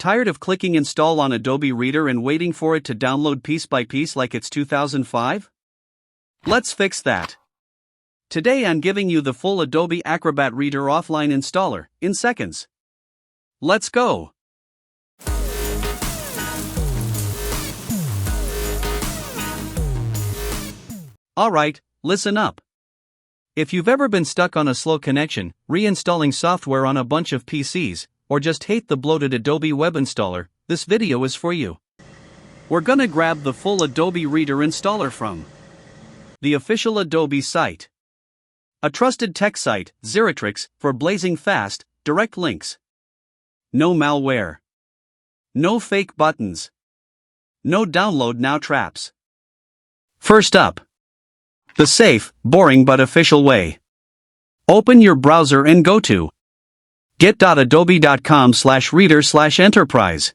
Tired of clicking install on Adobe Reader and waiting for it to download piece by piece like it's 2005? Let's fix that. Today I'm giving you the full Adobe Acrobat Reader offline installer, in seconds. Let's go! Alright, listen up. If you've ever been stuck on a slow connection, reinstalling software on a bunch of PCs, or just hate the bloated Adobe web installer, this video is for you. We're gonna grab the full Adobe Reader installer from the official Adobe site. A trusted tech site, Zerotrix, for blazing fast, direct links. No malware. No fake buttons. No download now traps. First up, the safe, boring but official way. Open your browser and go to get.adobe.com/reader/enterprise.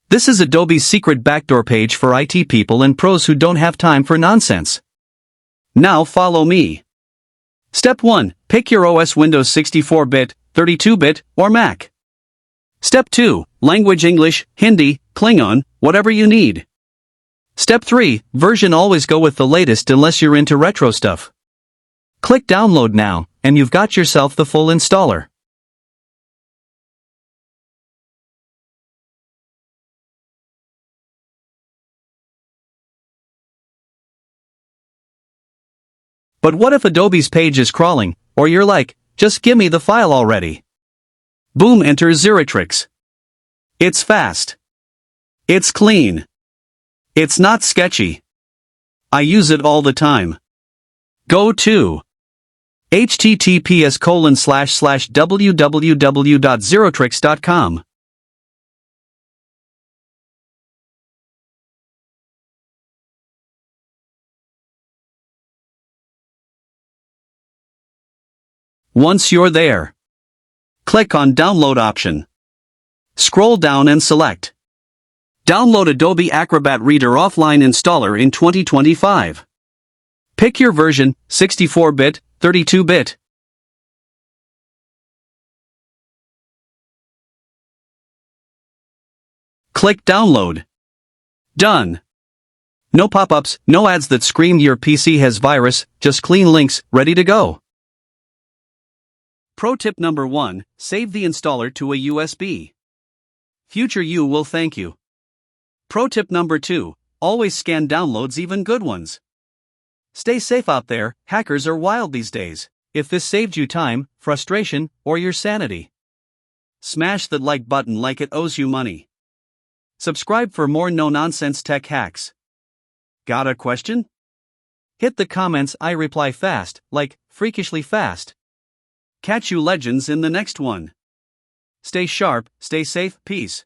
This is Adobe's secret backdoor page for IT people and pros who don't have time for nonsense. Now follow me. Step 1. Pick your OS: Windows 64-bit, 32-bit, or Mac. Step 2. Language: English, Hindi, Klingon, whatever you need. Step 3. Version: always go with the latest unless you're into retro stuff. Click download now, and you've got yourself the full installer. But what if Adobe's page is crawling, or you're like, just give me the file already? Boom, enter Zerotrix. It's fast. It's clean. It's not sketchy. I use it all the time. Go to https://www.zerotrix.com. Once you're there, click on Download option. Scroll down and select Download Adobe Acrobat Reader Offline Installer in 2025. Pick your version, 64-bit, 32-bit. Click Download. Done. No pop-ups, no ads that scream your PC has virus, just clean links, ready to go. Pro tip number 1, save the installer to a USB. Future you will thank you. Pro tip number 2, always scan downloads, even good ones. Stay safe out there, hackers are wild these days. If this saved you time, frustration, or your sanity, smash that like button like it owes you money. Subscribe for more no-nonsense tech hacks. Got a question? Hit the comments, I reply fast, like, freakishly fast. Catch you legends in the next one. Stay sharp, stay safe, peace.